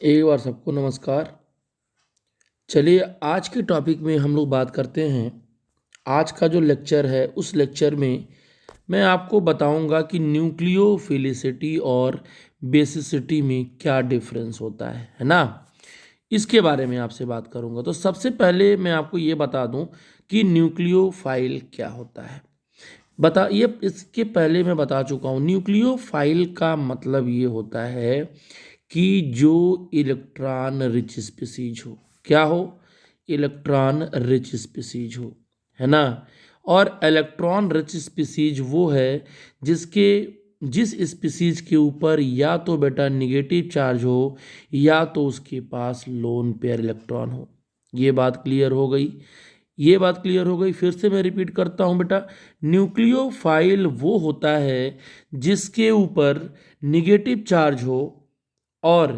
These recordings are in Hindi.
एक बार सबको नमस्कार। चलिए आज के टॉपिक में हम लोग बात करते हैं। आज का जो लेक्चर है उस लेक्चर में मैं आपको बताऊंगा कि न्यूक्लियोफिलिसिटी और बेसिसिटी में क्या डिफरेंस होता है ना। इसके बारे में आपसे बात करूंगा। तो सबसे पहले मैं आपको ये बता दूं कि न्यूक्लियोफाइल क्या होता है। बता ये इसके पहले मैं बता चुका हूँ। न्यूक्लियोफाइल का मतलब ये होता है कि जो इलेक्ट्रॉन रिच स्पीसीज हो। क्या हो? इलेक्ट्रॉन रिच स्पीसीज हो, है ना। और इलेक्ट्रॉन रिच स्पीसीज वो है जिसके जिस स्पीसीज के ऊपर या तो बेटा निगेटिव चार्ज हो या तो उसके पास लोन पेयर इलेक्ट्रॉन हो। ये बात क्लियर हो गई। ये बात क्लियर हो गई। फिर से मैं रिपीट करता हूं बेटा। न्यूक्लियोफाइल वो होता है जिसके ऊपर निगेटिव चार्ज हो और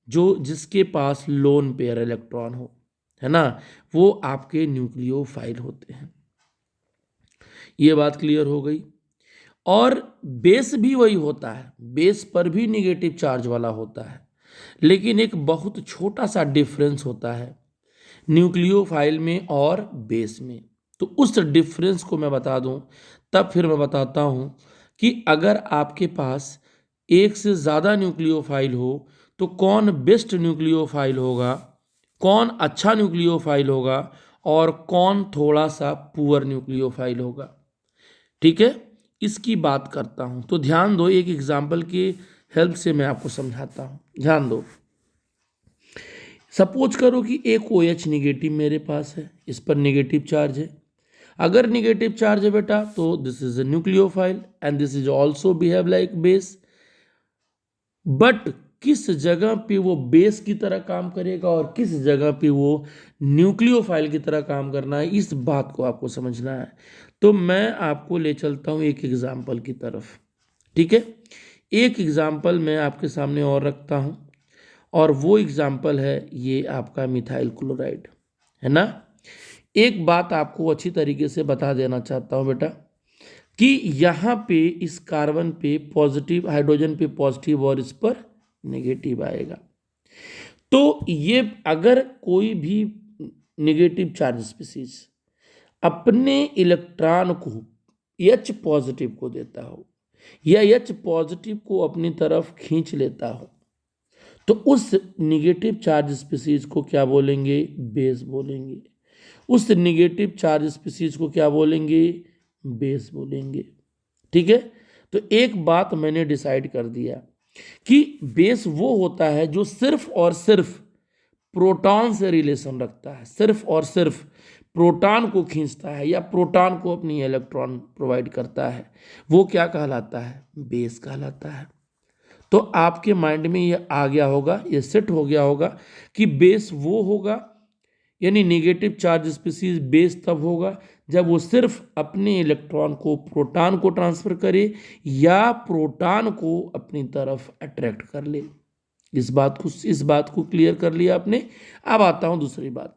जिसके पास लोन पेयर इलेक्ट्रॉन हो, है ना। वो आपके न्यूक्लियोफाइल होते हैं। ये बात क्लियर हो गई। और बेस भी वही होता है। बेस पर भी निगेटिव चार्ज वाला होता है, लेकिन एक बहुत छोटा सा डिफरेंस होता है न्यूक्लियोफाइल में और बेस में। तो उस डिफरेंस को मैं बता दूं, तब फिर मैं बताता हूं कि अगर आपके पास एक से ज़्यादा न्यूक्लियोफाइल हो तो कौन बेस्ट न्यूक्लियोफाइल होगा, कौन अच्छा न्यूक्लियोफाइल होगा और कौन थोड़ा सा पुअर न्यूक्लियोफाइल होगा। ठीक है, इसकी बात करता हूं। तो ध्यान दो, एक एग्जाम्पल की हेल्प से मैं आपको समझाता हूं। ध्यान दो। सपोज करो कि एक ओ एच निगेटिव मेरे पास है, इस पर निगेटिव चार्ज है। अगर निगेटिव चार्ज है बेटा तो this is a nucleophile and this is also behave like base. But किस जगह पे वो बेस की तरह काम करेगा और किस जगह पे वो न्यूक्लियोफाइल की तरह काम करना है, इस बात को आपको समझना है। तो मैं आपको ले चलता हूं एक एग्जाम्पल की तरफ। ठीक है, एक एग्जाम्पल मैं आपके सामने और रखता हूं और वो एग्जाम्पल है ये आपका मिथाइल क्लोराइड, है ना। एक बात आपको अच्छी तरीके से बता देना चाहता हूं बेटा कि यहाँ पे इस कार्बन पे पॉजिटिव, हाइड्रोजन पे पॉजिटिव और इस पर नेगेटिव आएगा। तो ये अगर कोई भी नेगेटिव चार्ज स्पीसीज अपने इलेक्ट्रॉन को एच पॉजिटिव को देता हो या एच पॉजिटिव को अपनी तरफ खींच लेता हो, तो उस निगेटिव चार्ज स्पीसीज को क्या बोलेंगे? बेस बोलेंगे। उस निगेटिव चार्ज स्पीसीज को क्या बोलेंगे? बेस बोलेंगे। ठीक है, तो एक बात मैंने डिसाइड कर दिया कि बेस वो होता है जो सिर्फ और सिर्फ प्रोटॉन से रिलेशन रखता है, सिर्फ और सिर्फ प्रोटॉन को खींचता है या प्रोटॉन को अपनी इलेक्ट्रॉन प्रोवाइड करता है। वो क्या कहलाता है? बेस कहलाता है। तो आपके माइंड में ये आ गया होगा, ये सेट हो गया होगा कि बेस वो होगा, यानी नेगेटिव चार्ज स्पीसीज बेस तब होगा जब वो सिर्फ अपने इलेक्ट्रॉन को प्रोटॉन को ट्रांसफर करे या प्रोटॉन को अपनी तरफ अट्रैक्ट कर ले। इस बात को क्लियर कर लिया आपने। अब आता हूं दूसरी बात।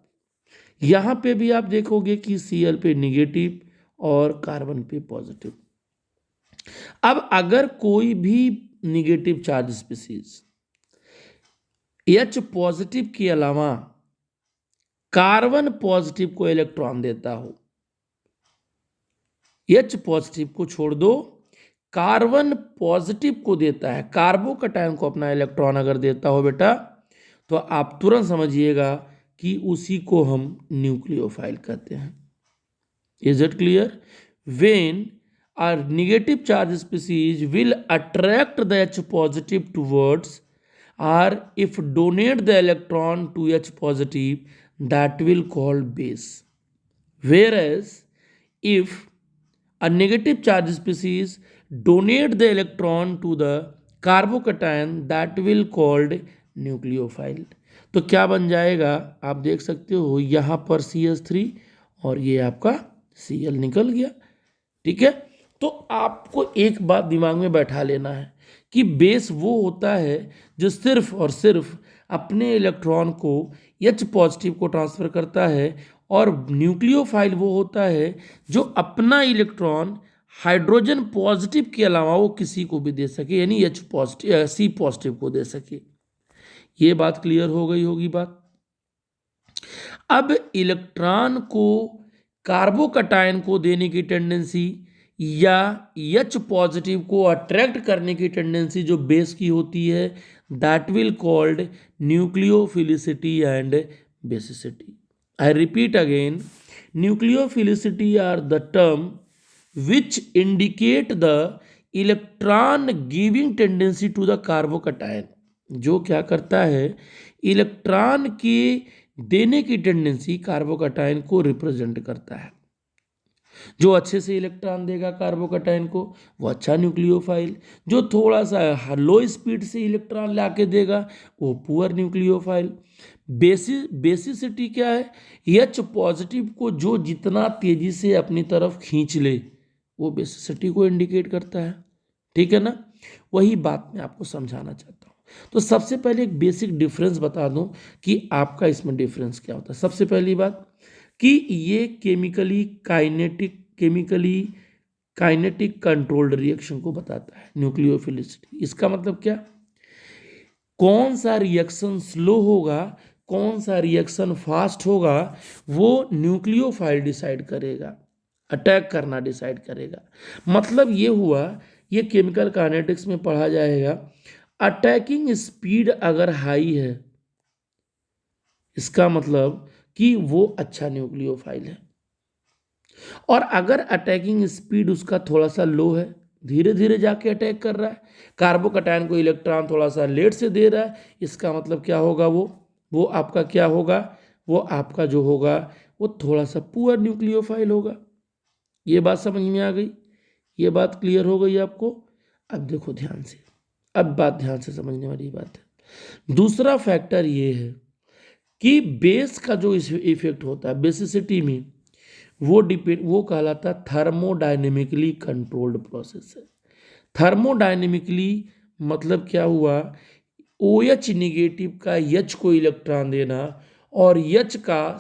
यहां पे भी आप देखोगे कि Cl पे निगेटिव और कार्बन पे पॉजिटिव। अब अगर कोई भी negative charge species H positive के अलावा कार्बन पॉजिटिव को इलेक्ट्रॉन देता हो, H पॉजिटिव को छोड़ दो, कार्बन पॉजिटिव को देता है, कार्बोकैटायन को अपना इलेक्ट्रॉन अगर देता हो बेटा, तो आप तुरंत समझिएगा कि उसी को हम न्यूक्लियोफाइल कहते हैं। Is it clear? When a negative charge species will attract the H positive towards, or if donate the electron to H positive, that will call base. Whereas if a negative charge species donate the electron to the carbocation, that will called nucleophile. तो क्या बन जाएगा? आप देख सकते हो यहाँ पर CH3 और ये आपका Cl निकल गया। ठीक है, तो आपको एक बात दिमाग में बैठा लेना है कि बेस वो होता है जो सिर्फ और सिर्फ अपने इलेक्ट्रॉन को H पॉजिटिव को ट्रांसफर करता है, और न्यूक्लियोफाइल वो होता है जो अपना इलेक्ट्रॉन हाइड्रोजन पॉजिटिव के अलावा वो किसी को भी दे सके, यानी H पॉजिटिव C पॉजिटिव को दे सके। ये बात क्लियर हो गई होगी बात। अब इलेक्ट्रॉन को कार्बोकटायन को देने की टेंडेंसी या H पॉजिटिव को अट्रैक्ट करने की टेंडेंसी जो बेस की होती है, that will called nucleophilicity and basicity. I repeat again, nucleophilicity are the term which indicate the electron giving tendency to the carbocation, जो क्या करता है, इलेक्ट्रॉन की देने की टेंडेंसी कार्बोकटायन को रिप्रेजेंट करता है। जो अच्छे से इलेक्ट्रॉन देगा कार्बोकटायन को वो अच्छा न्यूक्लियोफाइल, जो थोड़ा सा लो स्पीड से इलेक्ट्रॉन लाके देगा वो पुअर न्यूक्लियोफाइल। बेसिसिटी क्या है, H पॉजिटिव को जो जितना तेजी से अपनी तरफ खींच ले वो बेसिसिटी को इंडिकेट करता है। ठीक है ना, वही बात मैं आपको समझाना चाहता हूँ। तो सबसे पहले एक बेसिक डिफरेंस बता दूं कि आपका इसमें डिफरेंस क्या होता है। सबसे पहली बात कि ये केमिकली काइनेटिक कंट्रोल्ड रिएक्शन को बताता है न्यूक्लियोफिलिसिटी। इसका मतलब क्या, कौन सा रिएक्शन स्लो होगा, कौन सा रिएक्शन फास्ट होगा, वो न्यूक्लियोफाइल डिसाइड करेगा, अटैक करना डिसाइड करेगा। मतलब ये हुआ, ये केमिकल काइनेटिक्स में पढ़ा जाएगा। अटैकिंग स्पीड अगर हाई है इसका मतलब कि वो अच्छा न्यूक्लियोफाइल है, और अगर अटैकिंग स्पीड उसका थोड़ा सा लो है, धीरे धीरे जाके अटैक कर रहा है, कार्बोकटायन को इलेक्ट्रॉन थोड़ा सा लेट से दे रहा है, इसका मतलब क्या होगा, वो आपका क्या होगा, वो आपका जो होगा वो थोड़ा सा पुअर न्यूक्लियोफाइल होगा। ये बात समझ में आ गई, ये बात क्लियर हो गई आपको। अब देखो ध्यान से, अब बात ध्यान से समझने वाली बात है। दूसरा फैक्टर ये है कि बेस का जो इफेक्ट होता है बेसिसिटी में, वो कहलाता है थर्मोडायनेमिकली कंट्रोल्ड प्रोसेस है। थर्मोडायनेमिकली मतलब क्या हुआ, OH निगेटिव का H को इलेक्ट्रॉन देना और H का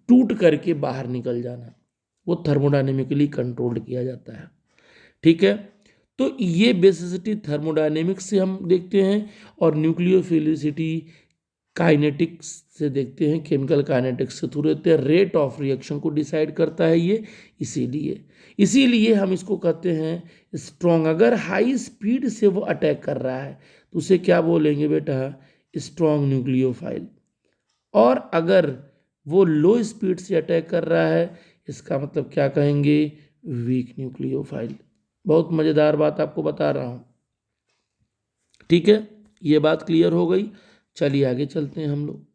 टूट करके बाहर निकल जाना, वो थर्मोडायनेमिकली कंट्रोल्ड किया जाता है। ठीक है, तो ये बेसिसिटी थर्मोडायनेमिक्स से हम देखते हैं और न्यूक्लियोफिलिसिटी काइनेटिक्स से देखते हैं, केमिकल काइनेटिक्स से थ्रू देखते हैं। रेट ऑफ रिएक्शन को डिसाइड करता है ये, इसीलिए हम इसको कहते हैं स्ट्रॉन्ग। अगर हाई स्पीड से वो अटैक कर रहा है तो उसे क्या बोलेंगे बेटा, स्ट्रॉन्ग न्यूक्लियोफाइल। और अगर वो लो स्पीड से अटैक कर रहा है इसका मतलब क्या कहेंगे, वीक न्यूक्लियोफाइल। बहुत मजेदार बात आपको बता रहा हूं। ठीक है, ये बात क्लियर हो गई। चलिए आगे चलते हैं हम लोग।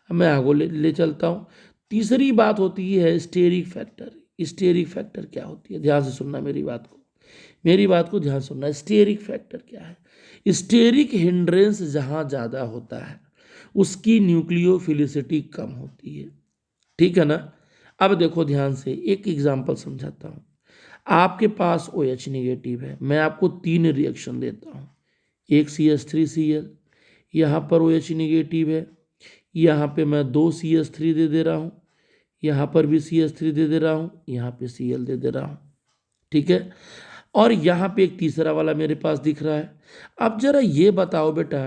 अब मैं आगे ले चलता हूँ। तीसरी बात होती है स्टेरिक फैक्टर। स्टेरिक फैक्टर क्या होती है, ध्यान से सुनना मेरी बात को ध्यान से सुनना। स्टेरिक फैक्टर क्या है, स्टेरिक हिंड्रेंस जहाँ ज़्यादा होता है उसकी न्यूक्लियोफिलिसिटी कम होती है। ठीक है ना। अब देखो ध्यान से, एक एग्जांपल समझाता हूँ। आपके पास OH निगेटिव है, मैं आपको 3 रिएक्शन देता हूँ। एक CH3Cl, यहाँ पर OH निगेटिव है, यहाँ पे मैं 2 CH3 दे दे रहा हूँ, यहाँ पर भी CH3 दे दे रहा हूँ, यहाँ पे Cl दे दे रहा हूँ। ठीक है, और यहाँ पे एक तीसरा वाला मेरे पास दिख रहा है। अब जरा ये बताओ बेटा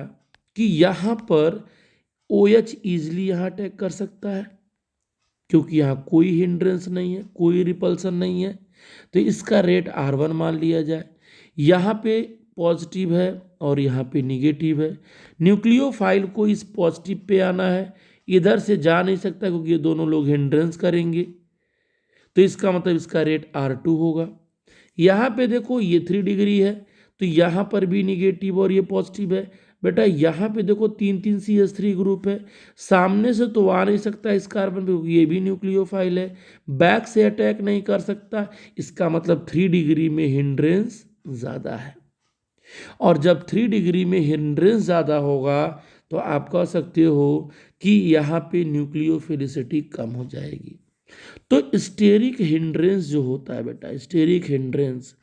कि यहाँ पर OH ईजिली यहाँ अटैक कर सकता है क्योंकि यहाँ कोई हिंड्रेंस नहीं है, कोई रिपल्सन नहीं है, तो इसका रेट R1 मान लिया जाए। यहाँ पे पॉजिटिव है और यहाँ पे निगेटिव है, न्यूक्लियोफाइल को इस पॉजिटिव पे आना है, इधर से जा नहीं सकता क्योंकि ये दोनों लोग हिंड्रेंस करेंगे, तो इसका मतलब इसका रेट R2 होगा। यहाँ पे देखो ये 3 डिग्री है तो यहाँ पर भी निगेटिव और ये पॉजिटिव है। बेटा यहाँ पे देखो 3 CH3 ग्रुप है, सामने से तो आ नहीं सकता इस कार्बन पे क्योंकि ये भी न्यूक्लियोफाइल है, बैक से अटैक नहीं कर सकता, इसका मतलब 3 डिग्री में हिंड्रेंस ज़्यादा है। और जब 3 डिग्री में हिंड्रेंस ज़्यादा होगा तो आप कह सकते हो कि यहाँ पे न्यूक्लियोफिलिसिटी कम हो जाएगी। तो स्टेरिक हिंड्रेंस जो होता है बेटा, स्टेरिक हिंड्रेंस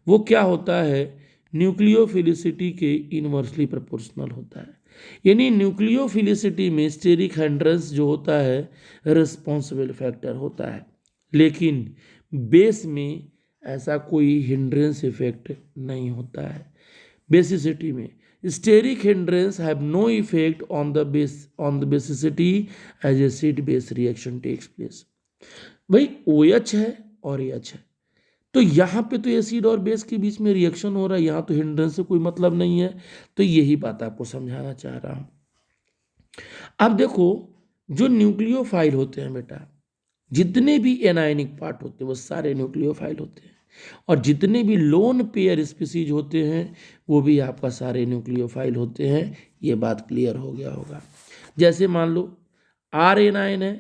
वो क्या होता है, न्यूक्लियोफिलिसिटी के इनवर्सली प्रोपोर्शनल होता है। यानी न्यूक्लियोफिलिसिटी में स्टेरिक हिंड्रेंस जो होता है रिस्पॉन्सिबल फैक्टर होता है, लेकिन बेस में ऐसा कोई हिंड्रेंस इफेक्ट नहीं होता है बेसिसिटी में, Steric hindrance have no effect on the basicity as acid base reaction takes place. भाई OH है और AH है, तो यहाँ पे तो एसिड और बेस के बीच में रिएक्शन हो रहा है, यहाँ तो हिंड्रेंस से कोई मतलब नहीं है। तो यही बात आपको समझाना चाह रहा हूँ। अब देखो, जो न्यूक्लियोफाइल होते हैं बेटा, जितने भी एनायनिक पार्ट होते हैं वो सारे न्यूक्लियोफाइल होते हैं, और जितने भी लोन पेयर स्पीसीज होते हैं वो भी आपका सारे न्यूक्लियोफाइल होते हैं। ये बात क्लियर हो गया होगा। जैसे मान लो आर एनायन है,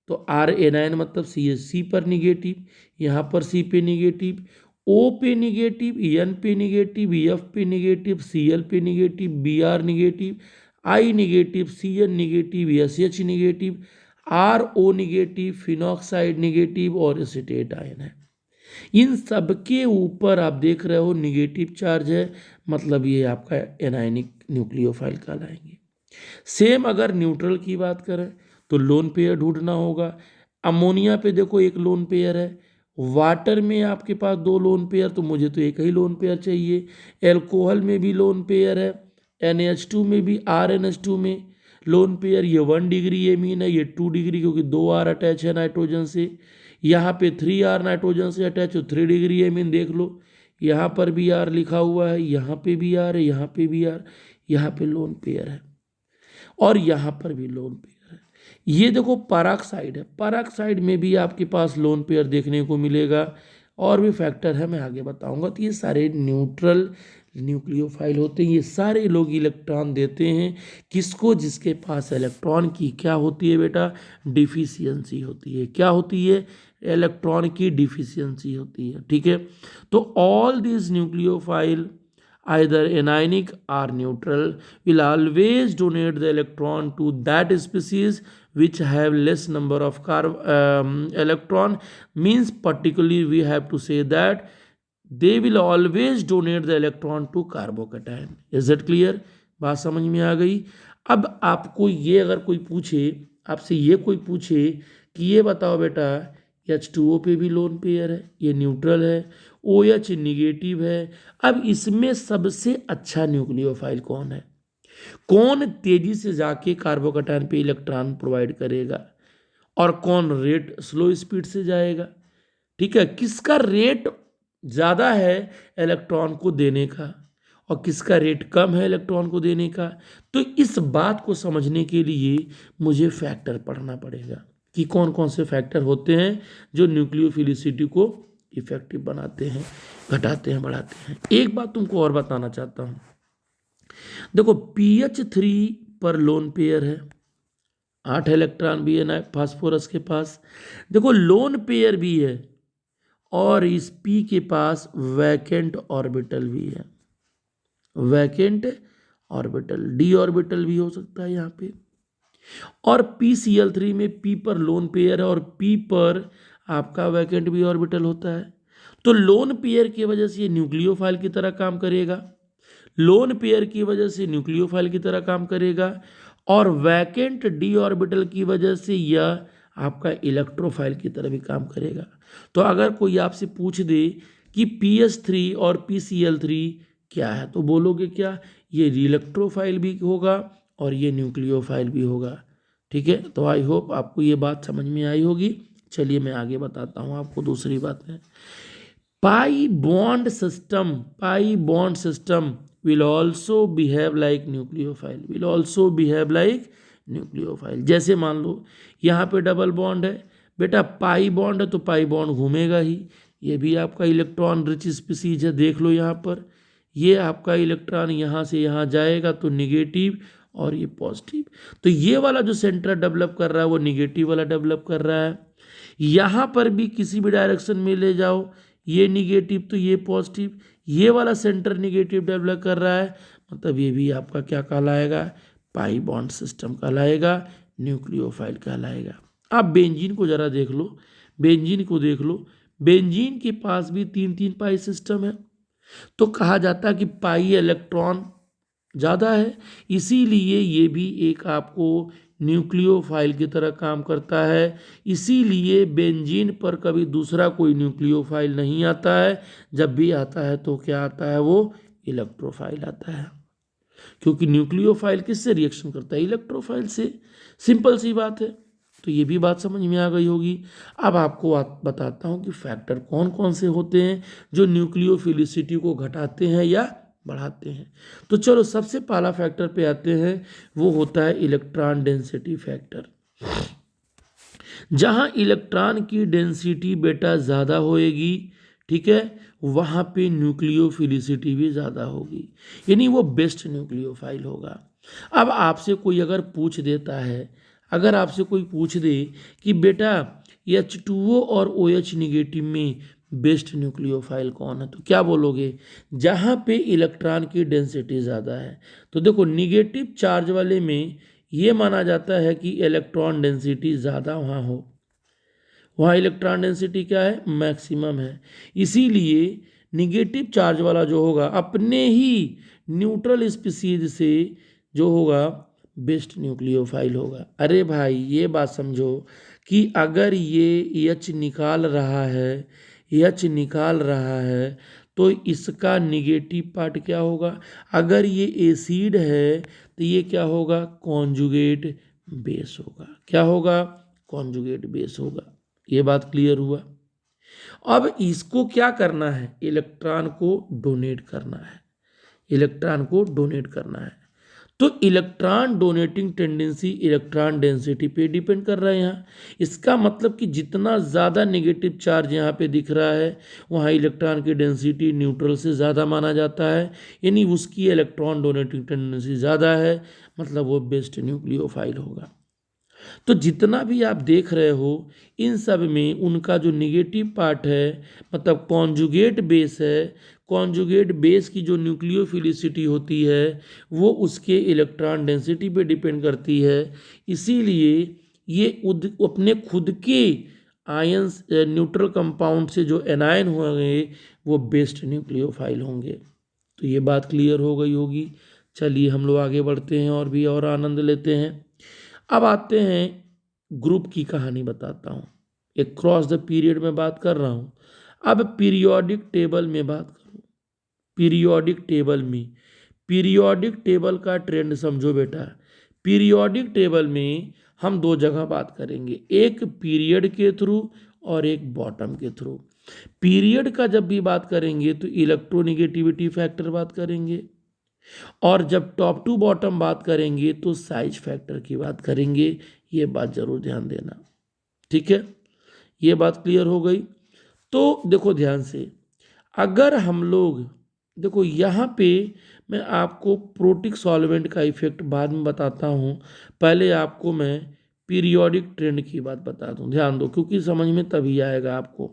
तो आर एनायन मतलब सी पर निगेटिव, यहाँ पर सी पे निगेटिव, ओ पे निगेटिव, एन पे निगेटिव, एफ पे निगेटिव, सी एल पे negative, B R negative, I negative, C N negative, S H negative, R O negative, phenoxide negative और एसीटेट आयन है। इन सब के ऊपर आप देख रहे हो निगेटिव चार्ज है, मतलब ये आपका एनायनिक न्यूक्लियोफाइल कहलाएंगे। सेम अगर न्यूट्रल की बात करें तो लोन पेयर ढूंढना होगा। अमोनिया पे देखो एक लोन पेयर है, वाटर में आपके पास 2 लोन पेयर, तो मुझे तो एक ही लोन पेयर चाहिए। एल्कोहल में भी लोन पेयर है, NH2 में भी, RNH2 में लोन पेयर, ये 1 डिग्री एमीन है, ये 2 डिग्री, क्योंकि 2 R अटैच है नाइट्रोजन से। यहाँ पे 3 R नाइट्रोजन से अटैच हो, 3 डिग्री एमीन देख लो। यहाँ पर भी R लिखा हुआ है, यहाँ पे भी R है, यहाँ पे भी R, यहाँ पे लोन पेयर है, और यहाँ पर भी लोन पेयर है। ये देखो पैराक्साइड है, पैराक्साइड में भी आपके पास लोन पेयर देखने को मिलेगा, और भी फैक्टर है मैं आगे बताऊंगा। तो ये सारे न्यूट्रल न्यूक्लियोफाइल होते हैं, ये सारे लोग इलेक्ट्रॉन देते हैं किसको? जिसके पास इलेक्ट्रॉन की क्या होती है बेटा? डिफिशियंसी होती है। क्या होती है? इलेक्ट्रॉन की डिफिशियंसी होती है। ठीक है, तो all this nucleophile either anionic or neutral will always donate the electron to that species which have less number of electron. Means particularly we have to say that they will always donate the electron to carbocation. Is that clear? बात समझ में आ गई? अब आपको ये अगर कोई पूछे, आपसे ये कोई पूछे कि ये बताओ बेटा H2O पे भी लोन पेयर है, ये न्यूट्रल है, OH निगेटिव है, अब इसमें सबसे अच्छा न्यूक्लियोफाइल कौन है? कौन तेजी से जाके कार्बोकैटायन पे इलेक्ट्रॉन प्रोवाइड करेगा, और कौन रेट स्लो स्पीड से जाएगा? ठीक है, किसका रेट ज़्यादा है इलेक्ट्रॉन को देने का, और किसका रेट कम है इलेक्ट्रॉन को देने का? तो इस बात को समझने के लिए मुझे फैक्टर पढ़ना पड़ेगा कि कौन कौन से फैक्टर होते हैं जो न्यूक्लियोफिलिसिटी को इफेक्टिव बनाते हैं, घटाते हैं, बढ़ाते हैं। एक बात तुमको और बताना चाहता हूं, देखो PH3 पर लोन पेयर है, 8 इलेक्ट्रॉन भी है फास्फोरस के पास। देखो लोन पेयर भी है, और इस P के पास वैकेंट ऑर्बिटल भी है, वैकेंट ऑर्बिटल, d ऑर्बिटल भी हो सकता है यहाँ पे। और PCl3 में P पर लोन पेयर है, और P पर आपका वैकेंट भी ऑर्बिटल होता है। तो लोन पेयर की वजह से ये न्यूक्लियोफाइल की तरह काम करेगा, लोन पेयर की वजह से न्यूक्लियोफाइल की तरह काम करेगा, और वैकेंट d ऑर्बिटल की वजह से यह आपका इलेक्ट्रोफाइल की तरह भी काम करेगा। तो अगर कोई आपसे पूछ दे कि PH3 और PCl3 क्या है, तो बोलोगे क्या? ये इलेक्ट्रोफाइल भी होगा और ये न्यूक्लियोफाइल भी होगा। ठीक है, तो आई होप आपको ये बात समझ में आई होगी। चलिए मैं आगे बताता हूँ आपको दूसरी बातें। Pi bond system will also behave like nucleophile, will also behave like nucleophile। जैसे मान लो यहाँ पे डबल बॉन्ड है बेटा, पाई बॉन्ड है तो पाई बॉन्ड घूमेगा ही, ये भी आपका इलेक्ट्रॉन रिच स्पीसीज है। देख लो यहाँ पर, ये आपका इलेक्ट्रॉन यहाँ से यहाँ जाएगा तो निगेटिव, और ये पॉजिटिव। तो ये वाला जो सेंटर डेवलप कर रहा है वो निगेटिव वाला डेवलप कर रहा है। यहाँ पर भी किसी भी डायरेक्शन में ले जाओ, ये निगेटिव तो ये पॉजिटिव, ये वाला सेंटर निगेटिव डेवलप कर रहा है, मतलब ये भी आपका क्या कहलाएगा? पाई बॉन्ड सिस्टम कहलाएगा, न्यूक्लियोफाइल कहलाएगा। अब बेंजीन को जरा देख लो, बेंजीन को देख लो, बेंजीन के पास भी 3-3 पाई सिस्टम है। तो कहा जाता है कि पाई इलेक्ट्रॉन ज़्यादा है, इसीलिए ये भी एक आपको न्यूक्लियोफाइल की तरह काम करता है। इसीलिए बेंजीन पर कभी दूसरा कोई न्यूक्लियोफाइल नहीं आता है, जब भी आता है तो क्या आता है? वो इलेक्ट्रोफाइल आता है। क्योंकि न्यूक्लियोफाइल किससे रिएक्शन करता है? इलेक्ट्रोफाइल से। सिंपल सी बात है। तो ये भी बात समझ में आ गई होगी। अब आपको बताता हूँ कि फैक्टर कौन कौन से होते हैं जो न्यूक्लियोफिलिसिटी को घटाते हैं या बढ़ाते हैं। तो चलो सबसे पहला फैक्टर पे आते हैं, वो होता है इलेक्ट्रॉन डेंसिटी फैक्टर। जहां इलेक्ट्रॉन की डेंसिटी बेटा ज़्यादा होएगी, ठीक है, वहां पे न्यूक्लियोफिलिसिटी भी ज़्यादा होगी, यानी वो बेस्ट न्यूक्लियोफाइल होगा। अब आपसे कोई अगर पूछ देता है, अगर आपसे कोई पूछ दे कि बेटा H2O और OH निगेटिव में बेस्ट न्यूक्लियोफाइल कौन है, तो क्या बोलोगे? जहाँ पे इलेक्ट्रॉन की डेंसिटी ज़्यादा है। तो देखो निगेटिव चार्ज वाले में ये माना जाता है कि इलेक्ट्रॉन डेंसिटी ज़्यादा वहाँ हो, वहाँ इलेक्ट्रॉन डेंसिटी क्या है? मैक्सिमम है। इसीलिए निगेटिव चार्ज वाला जो होगा अपने ही न्यूट्रल स्पीसीज से जो होगा बेस्ट न्यूक्लियोफाइल होगा। अरे भाई ये बात समझो कि अगर ये H निकाल रहा है, H निकाल रहा है, तो इसका निगेटिव पार्ट क्या होगा? अगर ये एसिड है तो ये क्या होगा? कॉन्जुगेट बेस होगा। क्या होगा? कॉन्जुगेट बेस होगा। ये बात क्लियर हुआ। अब इसको क्या करना है? इलेक्ट्रॉन को डोनेट करना है, इलेक्ट्रॉन को डोनेट करना है। तो electron donating tendency electron density पे डिपेंड कर रहा है यहाँ। इसका मतलब कि जितना ज़्यादा नेगेटिव चार्ज यहाँ पे दिख रहा है, वहाँ इलेक्ट्रॉन की डेंसिटी न्यूट्रल से ज़्यादा माना जाता है, यानी उसकी इलेक्ट्रॉन डोनेटिंग टेंडेंसी ज़्यादा है, मतलब वो बेस्ट न्यूक्लियोफाइल होगा। तो जितना भी आप देख रहे हो इन सब में उनका जो निगेटिव पार्ट है, मतलब कॉन्जुगेट बेस है, कॉन्जुगेट बेस की जो न्यूक्लियोफिलिसिटी होती है वो उसके इलेक्ट्रॉन डेंसिटी पे डिपेंड करती है। इसीलिए ये अपने खुद के आयंस न्यूट्रल कंपाउंड से जो एनायन होंगे वो बेस्ट न्यूक्लियोफाइल होंगे। तो ये बात क्लियर हो गई होगी। चलिए हम लोग आगे बढ़ते हैं और भी और आनंद लेते हैं। अब आते हैं ग्रुप की कहानी बताता हूँ। एक क्रॉस द पीरियड में बात कर रहा हूँ। अब पीरियोडिक टेबल में बात करूँ, पीरियोडिक टेबल में, पीरियोडिक टेबल का ट्रेंड समझो बेटा। पीरियोडिक टेबल में हम दो जगह बात करेंगे, एक पीरियड के थ्रू और एक बॉटम के थ्रू। पीरियड का जब भी बात करेंगे तो इलेक्ट्रोनिगेटिविटी फैक्टर बात करेंगे, और जब टॉप टू बॉटम बात करेंगे तो साइज फैक्टर की बात करेंगे। ये बात जरूर ध्यान देना, ठीक है। ये बात क्लियर हो गई। तो देखो ध्यान से, अगर हम लोग देखो यहाँ पे मैं आपको प्रोटिक सॉल्वेंट का इफेक्ट बाद में बताता हूँ, पहले आपको मैं पीरियोडिक ट्रेंड की बात बता दूं। ध्यान दो क्योंकि समझ में तभी आएगा आपको।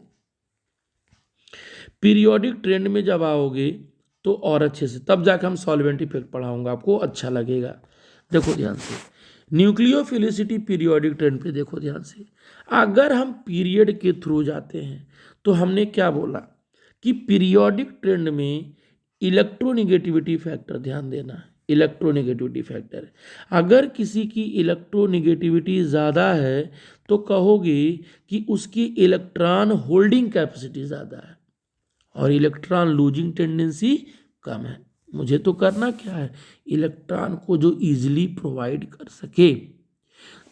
पीरियोडिक ट्रेंड में जब आओगे तो और अच्छे से, तब जाकर हम सॉल्वेंट इफेक्ट पढ़ाऊंगा, आपको अच्छा लगेगा। देखो ध्यान से, न्यूक्लियोफिलिसिटी पीरियोडिक ट्रेंड पे देखो ध्यान से। अगर हम पीरियड के थ्रू जाते हैं तो हमने क्या बोला कि पीरियोडिक ट्रेंड में इलेक्ट्रोनिगेटिविटी फैक्टर, ध्यान देना, इलेक्ट्रोनिगेटिविटी फैक्टर, अगर किसी की इलेक्ट्रोनिगेटिविटी ज़्यादा है तो कहोगे कि उसकी इलेक्ट्रॉन होल्डिंग कैपेसिटी ज़्यादा है और इलेक्ट्रॉन लूजिंग टेंडेंसी कम है। मुझे तो करना क्या है? इलेक्ट्रॉन को जो इजीली प्रोवाइड कर सके,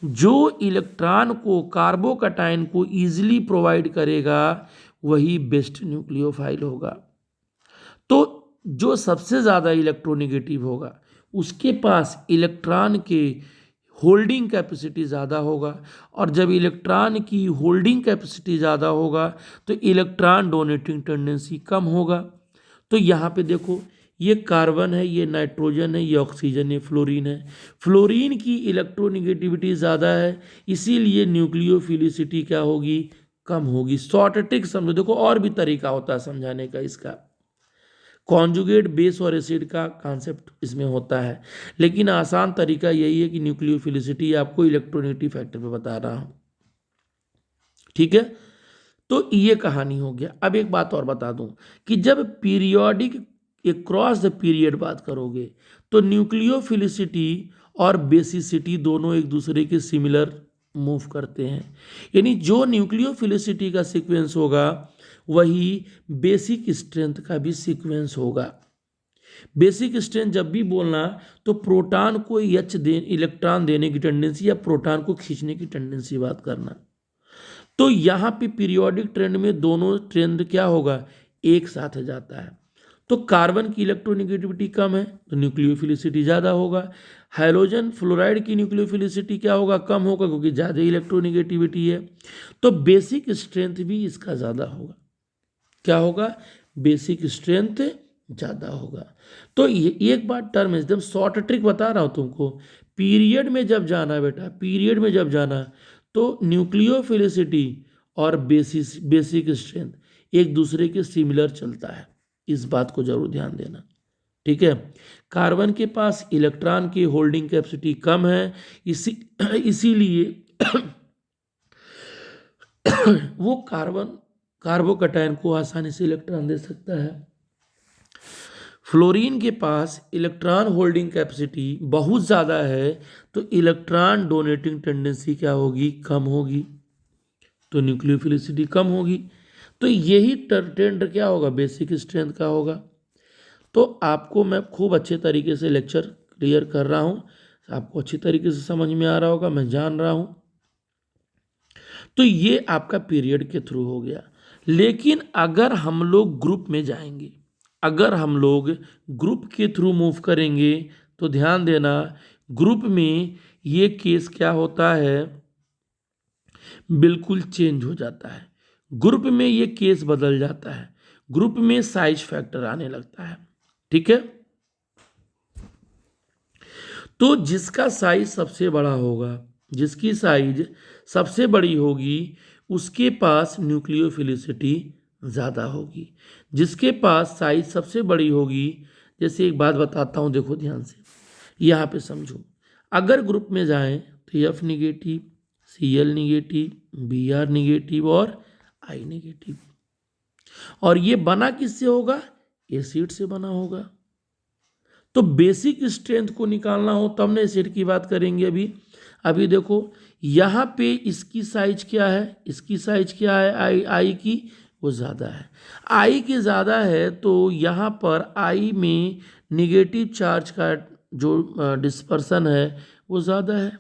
जो इलेक्ट्रॉन को कार्बोकटायन को इजीली प्रोवाइड करेगा वही बेस्ट न्यूक्लियोफाइल होगा। तो जो सबसे ज़्यादा इलेक्ट्रोनिगेटिव होगा उसके पास इलेक्ट्रॉन के होल्डिंग कैपेसिटी ज़्यादा होगा, और जब इलेक्ट्रॉन की होल्डिंग कैपेसिटी ज़्यादा होगा तो इलेक्ट्रॉन डोनेटिंग टेंडेंसी कम होगा। तो यहाँ पे देखो, ये कार्बन है, ये नाइट्रोजन है, ये ऑक्सीजन है, फ्लोरीन है। फ्लोरीन की इलेक्ट्रोनिगेटिविटी ज़्यादा है, इसीलिए न्यूक्लियोफिलिसिटी क्या होगी? कम होगी। शॉर्ट ट्रिक समझो, देखो और भी तरीका होता है समझाने का इसका। कॉन्जुगेट बेस और एसिड का कॉन्सेप्ट इसमें होता है, लेकिन आसान तरीका यही है कि न्यूक्लियोफिलिसिटी आपको इलेक्ट्रोनेटिव फैक्टर पे बता रहा हूं, ठीक है। तो ये कहानी हो गया। अब एक बात और बता दूं कि जब पीरियोडिक क्रॉस द पीरियड बात करोगे तो न्यूक्लियोफिलिसिटी और बेसिसिटी दोनों एक दूसरे के सिमिलर मूव करते हैं, यानी जो न्यूक्लियोफिलिसिटी का सीक्वेंस होगा वही बेसिक स्ट्रेंथ का भी सीक्वेंस होगा। बेसिक स्ट्रेंथ जब भी बोलना तो प्रोटॉन को इलेक्ट्रॉन देने की टेंडेंसी या प्रोटॉन को खींचने की टेंडेंसी बात करना। तो यहाँ पे पीरियोडिक ट्रेंड में दोनों ट्रेंड क्या होगा, एक साथ जाता है। तो कार्बन की इलेक्ट्रोनेगेटिविटी कम है तो न्यूक्लियोफिलिसिटी ज़्यादा होगा। हाइड्रोजन फ्लोराइड की न्यूक्लियोफिलिसिटी क्या होगा, कम होगा, क्योंकि ज़्यादा इलेक्ट्रोनेगेटिविटी है। तो बेसिक स्ट्रेंथ भी इसका ज़्यादा होगा। क्या होगा, बेसिक स्ट्रेंथ ज़्यादा होगा। तो ये एक बात टर्म एकदम शॉर्ट ट्रिक बता रहा हूँ तुमको। पीरियड में जब जाना बेटा, पीरियड में जब जाना तो न्यूक्लियोफिलिसिटी और बेसिक स्ट्रेंथ एक दूसरे के सिमिलर चलता है, इस बात को जरूर ध्यान देना। ठीक है, कार्बन के पास इलेक्ट्रॉन की होल्डिंग कैपेसिटी कम है, इसीलिए वो कार्बोकैटायन को आसानी से इलेक्ट्रॉन दे सकता है। फ्लोरीन के पास इलेक्ट्रॉन होल्डिंग कैपेसिटी बहुत ज़्यादा है तो इलेक्ट्रॉन डोनेटिंग टेंडेंसी क्या होगी, कम होगी, तो न्यूक्लियोफिलिसिटी कम होगी। तो यही ट्रेंड क्या होगा, बेसिक स्ट्रेंथ का होगा। तो आपको मैं खूब अच्छे तरीके से लेक्चर क्लियर कर रहा हूँ, आपको अच्छी तरीके से समझ में आ रहा होगा, मैं जान रहा हूँ। तो ये आपका पीरियड के थ्रू हो गया। लेकिन अगर हम लोग ग्रुप में जाएंगे, अगर हम लोग ग्रुप के थ्रू मूव करेंगे तो ध्यान देना, ग्रुप में ये केस क्या होता है, बिल्कुल चेंज हो जाता है। ग्रुप में ये केस बदल जाता है, ग्रुप में साइज फैक्टर आने लगता है। ठीक है, तो जिसका साइज सबसे बड़ा होगा, जिसकी साइज सबसे बड़ी होगी उसके पास न्यूक्लियोफिलिसिटी ज़्यादा होगी। जिसके पास साइज सबसे बड़ी होगी, जैसे एक बात बताता हूँ, देखो ध्यान से, यहाँ पे समझो। अगर ग्रुप में जाएं तो F negative, Cl negative, Br negative और I निगेटिव। और ये बना किससे होगा, एसिड से बना होगा। तो बेसिक स्ट्रेंथ को निकालना हो तब ना एसिड की बात करेंगे। अभी देखो यहाँ पे इसकी साइज क्या है, इसकी साइज क्या है, आई की वो ज़्यादा है, आई की ज़्यादा है, तो यहाँ पर आई में निगेटिव चार्ज का जो डिस्पर्सन है वो ज़्यादा है।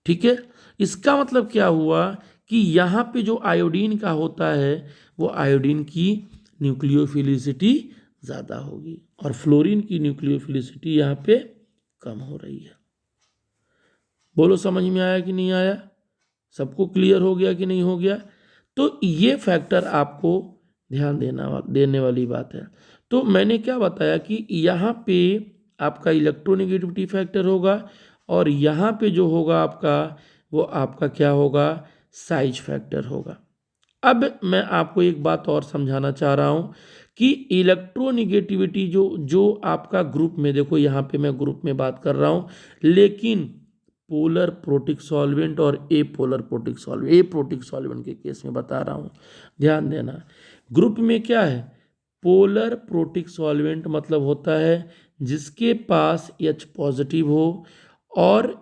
ठीक है, इसका मतलब क्या हुआ कि यहाँ पे जो आयोडीन का होता है वो आयोडीन की न्यूक्लियोफिलिसिटी ज़्यादा होगी और फ्लोरीन की न्यूक्लियोफिलिसिटी यहाँ पे कम हो रही है। बोलो समझ में आया कि नहीं आया, सबको क्लियर हो गया कि नहीं हो गया। तो ये फैक्टर आपको ध्यान देने वाली बात है। तो मैंने क्या बताया कि यहाँ पे आपका इलेक्ट्रोनेगेटिविटी फैक्टर होगा और यहाँ पे जो होगा आपका, वो आपका क्या होगा, साइज फैक्टर होगा। अब मैं आपको एक बात और समझाना चाह रहा हूँ कि इलेक्ट्रोनेगेटिविटी जो जो आपका ग्रुप में, देखो यहाँ पे मैं ग्रुप में बात कर रहा हूँ, लेकिन पोलर प्रोटिक सॉल्वेंट और ए पोलर प्रोटिक सॉल्वेंट, ए प्रोटिक सॉल्वेंट के केस में बता रहा हूँ, ध्यान देना। ग्रुप में क्या है, पोलर प्रोटिक सॉल्वेंट मतलब होता है जिसके पास H पॉजिटिव हो और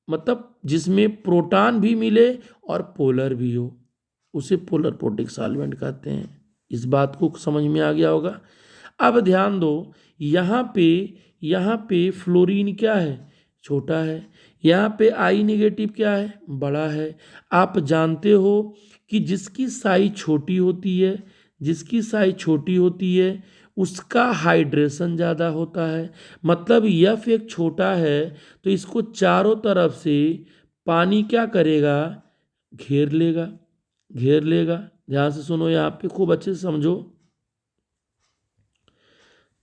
मतलब जिसमें प्रोटॉन भी मिले और पोलर भी हो, उसे पोलर प्रोटिक सॉल्वेंट कहते हैं। इस बात को समझ में आ गया होगा। अब ध्यान दो, यहाँ पे फ्लोरीन क्या है, छोटा है, यहाँ पे आई निगेटिव क्या है, बड़ा है। आप जानते हो कि जिसकी साइज छोटी होती है, जिसकी साइज छोटी होती है उसका हाइड्रेशन ज़्यादा होता है। मतलब एफ एक छोटा है तो इसको चारों तरफ से पानी क्या करेगा, घेर लेगा, घेर लेगा। ध्यान से सुनो, यहाँ पे खूब अच्छे से समझो।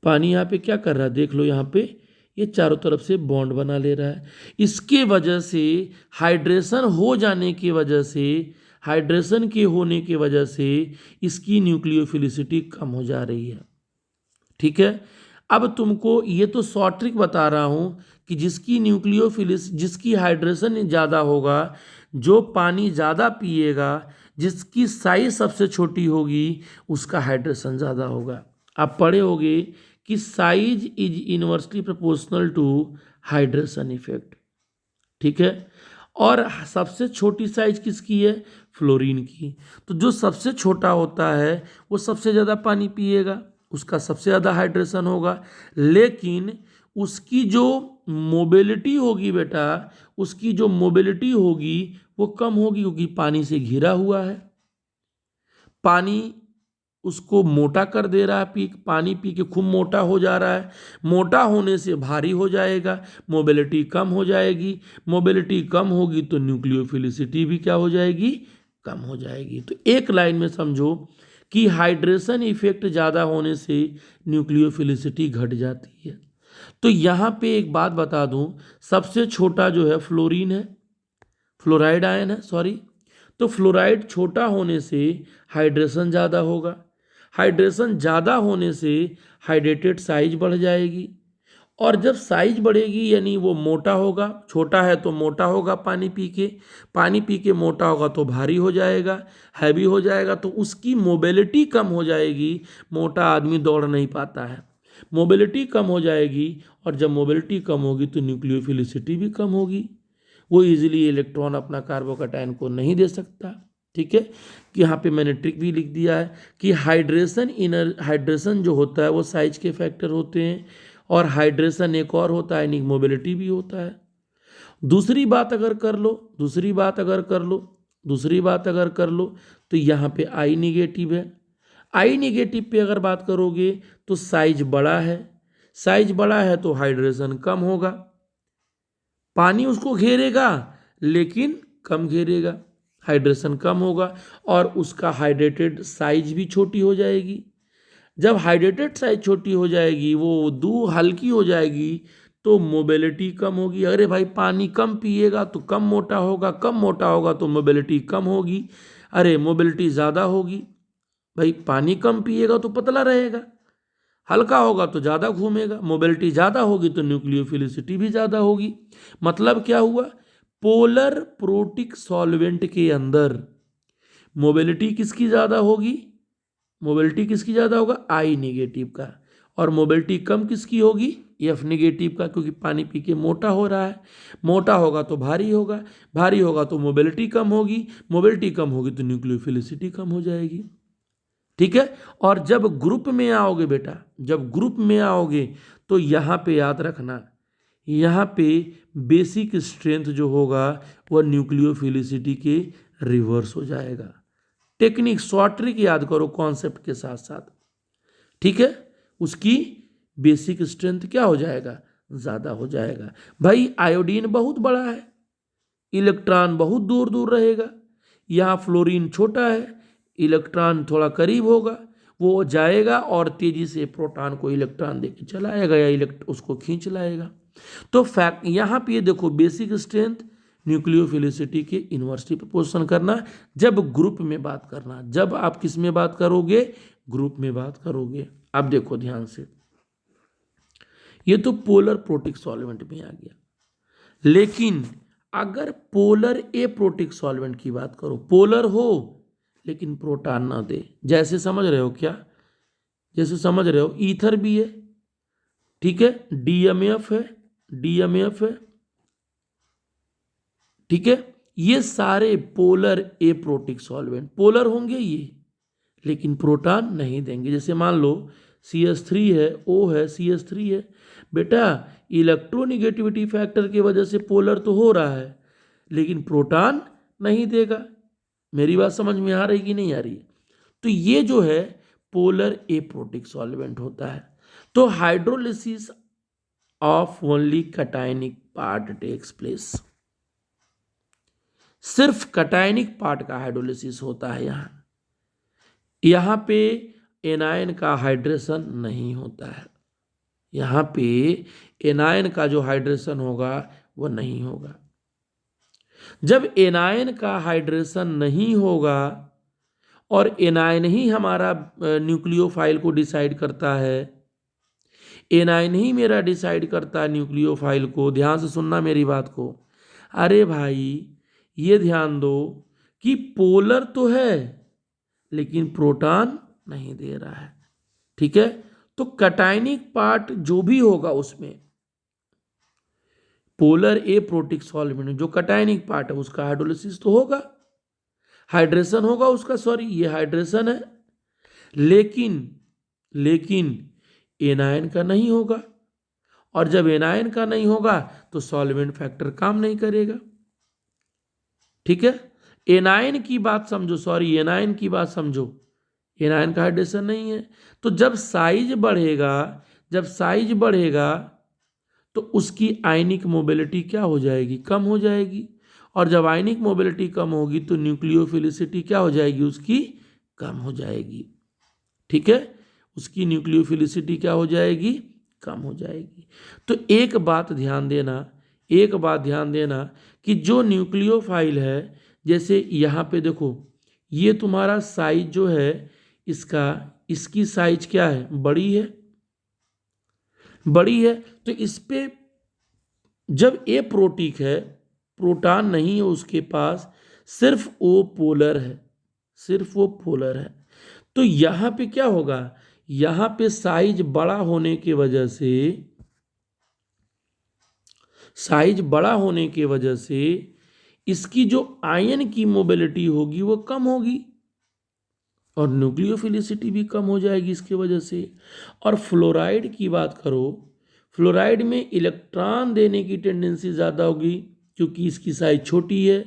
पानी यहाँ पे क्या कर रहा है, देख लो, यहाँ पे ये चारों तरफ से बॉन्ड बना ले रहा है। इसके वजह से हाइड्रेशन हो जाने की वजह से, हाइड्रेशन के होने की वजह से इसकी न्यूक्लियोफिलिसिटी कम हो जा रही है। ठीक है, अब तुमको ये तो शॉर्ट ट्रिक बता रहा हूँ कि जिसकी हाइड्रेशन ज़्यादा होगा, जो पानी ज़्यादा पिएगा, जिसकी साइज सबसे छोटी होगी उसका हाइड्रेशन ज़्यादा होगा। आप पढ़े होंगे कि size is inversely proportional to hydration effect. ठीक है, और सबसे छोटी साइज किसकी है, फ्लोरीन की। तो जो सबसे छोटा होता है वो सबसे ज़्यादा पानी पिएगा, उसका सबसे ज़्यादा हाइड्रेशन होगा, लेकिन उसकी जो मोबिलिटी होगी बेटा, उसकी जो मोबिलिटी होगी वो कम होगी, क्योंकि पानी से घिरा हुआ है। पानी उसको मोटा कर दे रहा है, पानी पी के खूब मोटा हो जा रहा है। मोटा होने से भारी हो जाएगा, मोबिलिटी कम हो जाएगी। मोबिलिटी कम होगी तो न्यूक्लियोफिलिसिटी भी क्या हो जाएगी, कम हो जाएगी। तो एक लाइन में समझो कि हाइड्रेशन इफेक्ट ज़्यादा होने से न्यूक्लियोफिलिसिटी घट जाती है। तो यहाँ पे एक बात बता दूं, सबसे छोटा जो है फ्लोरीन है, फ्लोराइड आयन है, सॉरी। तो फ्लोराइड छोटा होने से हाइड्रेशन ज़्यादा होगा, हाइड्रेशन ज़्यादा होने से हाइड्रेटेड साइज बढ़ जाएगी, और जब साइज बढ़ेगी यानी वो मोटा होगा, छोटा है तो मोटा होगा पानी पी के मोटा होगा तो भारी हो जाएगा, हैवी हो जाएगा, तो उसकी मोबिलिटी कम हो जाएगी। मोटा आदमी दौड़ नहीं पाता है, मोबिलिटी कम हो जाएगी, और जब मोबिलिटी कम होगी तो न्यूक्लियोफिलिसिटी भी कम होगी। वो इजीली इलेक्ट्रॉन अपना कार्बोकैटायन को नहीं दे सकता। ठीक है, कि यहाँ पे मैंने ट्रिक भी लिख दिया है कि हाइड्रेशन जो होता है वो साइज के फैक्टर होते हैं, और हाइड्रेशन एक और होता है, मोबिलिटी भी होता है। दूसरी बात अगर कर लो तो यहाँ पे आई निगेटिव है। आई निगेटिव पे अगर बात करोगे तो साइज बड़ा है तो हाइड्रेशन कम होगा, पानी उसको घेरेगा लेकिन कम घेरेगा, हाइड्रेशन कम होगा, और उसका हाइड्रेटेड साइज भी छोटी हो जाएगी। जब हाइड्रेटेड साइज छोटी हो जाएगी, वो हल्की हो जाएगी, तो मोबिलिटी कम होगी। अरे भाई पानी कम पिएगा तो कम मोटा होगा तो मोबिलिटी कम होगी। अरे मोबिलिटी ज़्यादा होगी, भाई पानी कम पिएगा तो पतला रहेगा, हल्का होगा तो ज़्यादा घूमेगा, मोबिलिटी ज़्यादा होगी तो न्यूक्लियोफिलिसिटी भी ज़्यादा होगी। मतलब क्या हुआ, पोलर प्रोटिक सॉल्वेंट के अंदर मोबिलिटी किसकी ज़्यादा होगी, आई निगेटिव का, और मोबिलिटी कम किसकी होगी, एफ निगेटिव का, क्योंकि पानी पी के मोटा हो रहा है। मोटा होगा तो भारी होगा तो मोबिलिटी कम होगी तो न्यूक्लियोफिलिसिटी कम हो जाएगी। ठीक है, और जब ग्रुप में आओगे बेटा, तो यहाँ पे याद रखना, यहाँ पे बेसिक स्ट्रेंथ जो होगा वह न्यूक्लियोफिलिसिटी के रिवर्स हो जाएगा। टेक्निक शॉर्ट ट्रिक याद करो कॉन्सेप्ट के साथ साथ। ठीक है, उसकी बेसिक स्ट्रेंथ क्या हो जाएगा, ज़्यादा हो जाएगा। भाई आयोडीन बहुत बड़ा है, इलेक्ट्रॉन बहुत दूर दूर रहेगा। यहाँ फ्लोरीन छोटा है, इलेक्ट्रॉन थोड़ा करीब होगा, वो जाएगा और तेजी से प्रोटॉन को इलेक्ट्रॉन देके चला आएगा या उसको खींच लाएगा। तो फैक्ट यहाँ पे ये देखो, बेसिक स्ट्रेंथ न्यूक्लियोफिलिसिटी के इन्वर्सली प्रोपोर्शन करना, जब ग्रुप में बात करना। जब आप किस में बात करोगे, ग्रुप में बात करोगे। अब देखो ध्यान से, ये तो पोलर प्रोटिक सॉल्वेंट में आ गया, लेकिन अगर पोलर एप्रोटिक सॉल्वेंट की बात करो, पोलर हो लेकिन प्रोटॉन ना दे, जैसे समझ रहे हो क्या, जैसे समझ रहे हो ईथर भी है, ठीक है, डीएमएफ है, ठीक है, ये सारे पोलर एप्रोटिक सॉल्वेंट, पोलर होंगे ये लेकिन प्रोटॉन नहीं देंगे। जैसे मान लो CH3 है, O है, CH3 है, बेटा इलेक्ट्रोनिगेटिविटी फैक्टर की वजह से पोलर तो हो रहा है लेकिन प्रोटॉन नहीं देगा। मेरी बात समझ में आ रही कि नहीं आ रही है? तो ये जो है पोलर एप्रोटिक सॉल्वेंट होता है। तो hydrolysis of only cationic part takes place, सिर्फ कैटायनिक पार्ट का हाइड्रोलिसिस होता है। यहाँ पे एनायन का हाइड्रेशन नहीं होता है, यहाँ पे एनायन का जो हाइड्रेशन होगा वो नहीं होगा। जब एनायन का हाइड्रेशन नहीं होगा, और एनायन ही हमारा न्यूक्लियोफाइल को डिसाइड करता है, एनायन ही मेरा डिसाइड करता है न्यूक्लियोफाइल को। ध्यान से सुनना मेरी बात को। अरे भाई ये ध्यान दो कि पोलर तो है लेकिन प्रोटॉन नहीं दे रहा है। ठीक है, तो कैटायनिक पार्ट जो भी होगा उसमें, पोलर एप्रोटिक सॉल्वेंट जो कैटायनिक पार्ट है उसका हाइड्रोलिसिस तो होगा, हाइड्रेशन होगा उसका, सॉरी ये हाइड्रेशन है, लेकिन एनायन का नहीं होगा, और जब एनायन का नहीं होगा तो सॉल्वेंट फैक्टर काम नहीं करेगा। ठीक है, एनायन की बात समझो, सॉरी एनायन की बात समझो, एनायन का हाइड्रेशन नहीं है। तो जब साइज बढ़ेगा, जब साइज बढ़ेगा तो उसकी आयनिक मोबिलिटी क्या हो जाएगी, कम हो जाएगी, और जब आयनिक मोबिलिटी कम होगी तो न्यूक्लियोफिलिसिटी क्या हो जाएगी, उसकी कम हो जाएगी। ठीक है, उसकी न्यूक्लियोफिलिसिटी क्या हो जाएगी, कम हो जाएगी। तो एक बात ध्यान देना, एक बात ध्यान देना कि जो न्यूक्लियोफाइल है, जैसे यहाँ पे देखो, ये तुम्हारा साइज जो है इसका, इसकी साइज क्या है, बड़ी है, बड़ी है। तो इस पे जब ए प्रोटिक है, प्रोटॉन नहीं है उसके पास, सिर्फ ओ पोलर है, सिर्फ वो पोलर है, तो यहां पे क्या होगा, यहां पे साइज बड़ा होने की वजह से, साइज बड़ा होने की वजह से इसकी जो आयन की मोबिलिटी होगी वो कम होगी, और न्यूक्लियोफिलिसिटी भी कम हो जाएगी इसकी वजह से। और फ्लोराइड की बात करो, फ्लोराइड में इलेक्ट्रॉन देने की टेंडेंसी ज़्यादा होगी क्योंकि इसकी साइज छोटी है,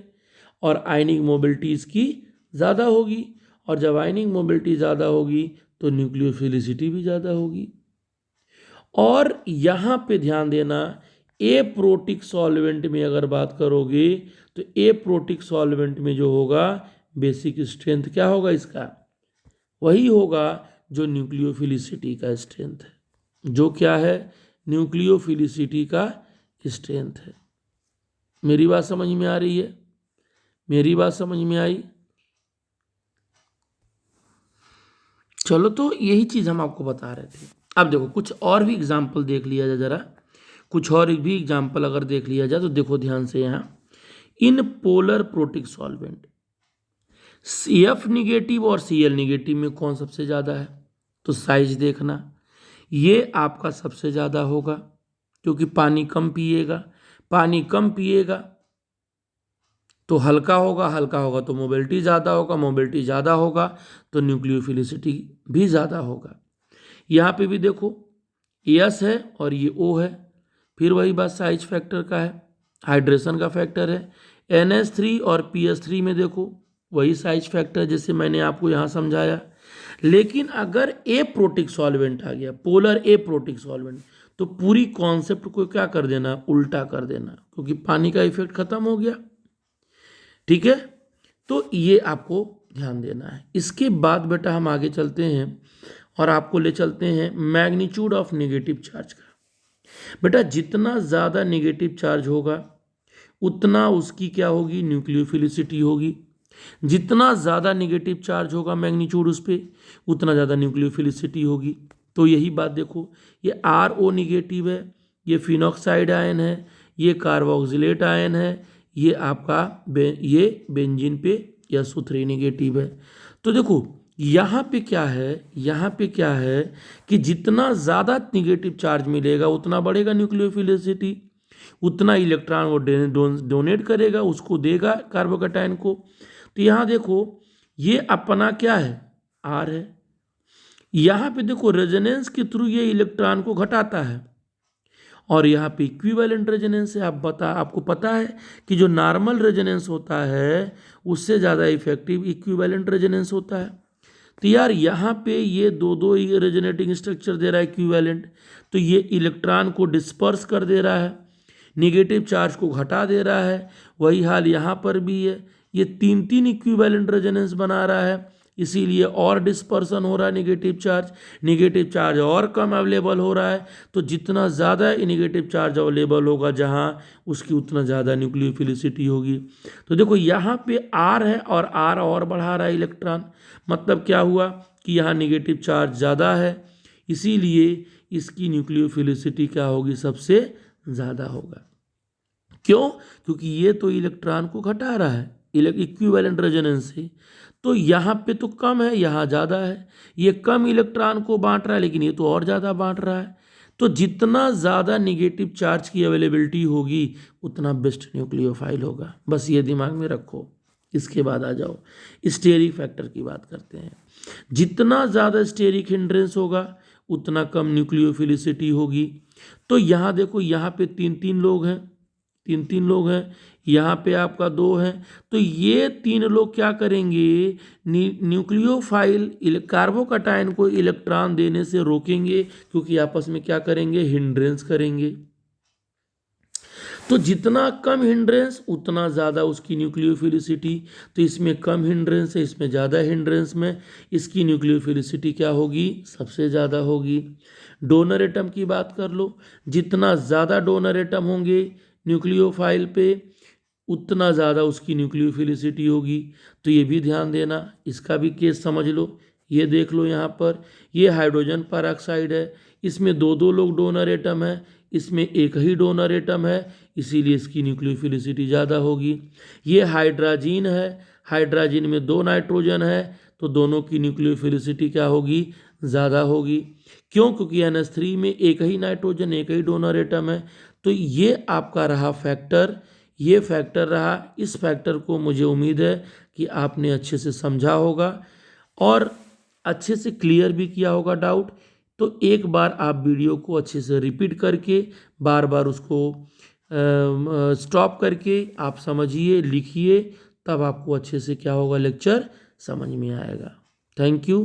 और आयनिक मोबिलिटी इसकी ज़्यादा होगी, और जब आयनिक मोबिलिटी ज़्यादा होगी तो न्यूक्लियोफिलिसिटी भी ज़्यादा होगी। और यहाँ पे ध्यान देना, ए प्रोटिक सॉल्वेंट में अगर बात करोगे तो ए प्रोटिक सॉल्वेंट में जो होगा बेसिक स्ट्रेंथ क्या होगा इसका, वही होगा जो न्यूक्लियोफिलिसिटी का स्ट्रेंथ है, जो क्या है, न्यूक्लियोफिलिसिटी का स्ट्रेंथ है। मेरी बात समझ में आ रही है, मेरी बात समझ में आई? चलो, तो यही चीज़ हम आपको बता रहे थे। अब देखो कुछ और भी एग्जाम्पल देख लिया जाए जरा, कुछ और भी एग्जाम्पल अगर देख लिया जाए तो देखो ध्यान से, यहाँ in polar protic solvent F negative और Cl निगेटिव में कौन सबसे ज़्यादा है, तो साइज देखना, ये आपका सबसे ज़्यादा होगा क्योंकि पानी कम पिएगा, पानी कम पिएगा तो हल्का होगा, हल्का होगा तो मोबिलिटी ज़्यादा होगा, मोबिलिटी ज़्यादा होगा तो न्यूक्लियोफिलिसिटी भी ज़्यादा होगा। यहाँ पे भी देखो S है और ये O है, फिर वही बात साइज फैक्टर का है, हाइड्रेशन का फैक्टर है। NH3 और PS3 में देखो वही साइज फैक्टर जैसे मैंने आपको यहाँ समझाया। लेकिन अगर ए प्रोटिक सॉल्वेंट आ गया, पोलर ए प्रोटिक सॉल्वेंट, तो पूरी कॉन्सेप्ट को क्या कर देना, उल्टा कर देना, क्योंकि पानी का इफेक्ट खत्म हो गया। ठीक है, तो ये आपको ध्यान देना है। इसके बाद बेटा हम आगे चलते हैं और आपको ले चलते हैं मैग्नीट्यूड ऑफ नेगेटिव चार्ज का। बेटा जितना ज़्यादा नेगेटिव चार्ज होगा उतना उसकी क्या होगी, न्यूक्लियोफिलिसिटी होगी। जितना ज़्यादा नेगेटिव चार्ज होगा मैग्नीट्यूड उस पर, उतना ज़्यादा न्यूक्लियोफिलिसिटी होगी। तो यही बात देखो, ये RO निगेटिव है, ये फिनॉक्साइड आयन है, ये कार्बोक्सिलेट आयन है, ये आपका ये बेंजीन पे SO3 निगेटिव है। तो देखो यहाँ पे क्या है, यहाँ पे क्या है कि जितना ज़्यादा निगेटिव चार्ज मिलेगा उतना बढ़ेगा न्यूक्लियोफिलिसिटी, उतना इलेक्ट्रॉन वो डोनेट करेगा, उसको देगा कार्बोकैटायन को। तो यहाँ देखो ये अपना क्या है, R है, यहाँ पे देखो रेजोनेंस के थ्रू ये इलेक्ट्रॉन को घटाता है, और यहाँ पे इक्विवेलेंट रेजोनेंस है। आपको पता है कि जो नॉर्मल रेजोनेंस होता है उससे ज़्यादा इफेक्टिव इक्विवेलेंट रेजोनेंस होता है। तो यार यहाँ पे ये दो रेजोनेटिंग स्ट्रक्चर दे रहा है इक्विवेलेंट, तो ये इलेक्ट्रॉन को डिस्पर्स कर दे रहा है, निगेटिव चार्ज को घटा दे रहा है। वही हाल यहाँ पर भी है, ये तीन इक्विवेलेंट रेजोनेंस बना रहा है, इसीलिए और डिस्पर्सन हो रहा है निगेटिव चार्ज और कम अवेलेबल हो रहा है। तो जितना ज़्यादा निगेटिव चार्ज अवेलेबल होगा जहाँ, उसकी उतना ज़्यादा न्यूक्लियोफिलिसिटी होगी। तो देखो यहाँ पे R है और R और बढ़ा रहा है इलेक्ट्रॉन, मतलब क्या हुआ कि यहाँ निगेटिव चार्ज ज़्यादा है, इसीलिए इसकी न्यूक्लियोफिलिसिटी क्या होगी, सबसे ज़्यादा होगा। क्यों? क्योंकि ये तो इलेक्ट्रॉन को घटा रहा है इक्विवेलेंट रेजोनेंस से, तो यहाँ पे तो कम है, यहाँ ज़्यादा है। ये कम इलेक्ट्रॉन को बांट रहा है लेकिन ये तो और ज़्यादा बांट रहा है। तो जितना ज़्यादा निगेटिव चार्ज की अवेलेबिलिटी होगी उतना बेस्ट न्यूक्लियोफाइल होगा, बस ये दिमाग में रखो। इसके बाद आ जाओ स्टेरिक फैक्टर की बात करते हैं। जितना ज़्यादा स्टेरिक हिंड्रेंस होगा उतना कम न्यूक्लियोफिलिसिटी होगी। तो यहाँ देखो, यहाँ पे तीन तीन लोग हैं, तीन तीन लोग हैं, यहाँ पे आपका दो हैं, तो ये तीन लोग क्या करेंगे, न्यूक्लियोफाइल कार्बोकैटायन को इलेक्ट्रॉन देने से रोकेंगे, क्योंकि आपस में क्या करेंगे, हिंड्रेंस करेंगे। तो जितना कम हिंड्रेंस उतना ज़्यादा उसकी न्यूक्लियोफिलिसिटी। तो इसमें कम हिंड्रेंस है, इसमें ज़्यादा हिंड्रेंस में इसकी न्यूक्लियोफिलिसिटी क्या होगी, सबसे ज़्यादा होगी। डोनर एटम की बात कर लो, जितना ज़्यादा डोनर एटम होंगे न्यूक्लियोफाइल पे उतना ज़्यादा उसकी न्यूक्लियोफिलिसिटी होगी। तो ये भी ध्यान देना, इसका भी केस समझ लो। ये देख लो यहाँ पर, ये हाइड्रोजन पेरोक्साइड है, इसमें दो दो लोग डोनर एटम है, इसमें एक ही डोनर एटम है, इसीलिए इसकी न्यूक्लियोफिलिसिटी ज़्यादा होगी। ये हाइड्राजीन है, हाइड्राजीन में दो नाइट्रोजन है, तो दोनों की न्यूक्लियोफिलिसिटी क्या होगी, ज़्यादा होगी। क्यों, क्योंकि NH3 में एक ही नाइट्रोजन, एक ही डोनर एटम है। तो ये आपका रहा फैक्टर, ये फैक्टर रहा। इस फैक्टर को मुझे उम्मीद है कि आपने अच्छे से समझा होगा और अच्छे से क्लियर भी किया होगा डाउट। तो एक बार आप वीडियो को अच्छे से रिपीट करके बार बार उसको स्टॉप करके आप समझिए, लिखिए, तब आपको अच्छे से क्या होगा, लेक्चर समझ में आएगा। Thank you.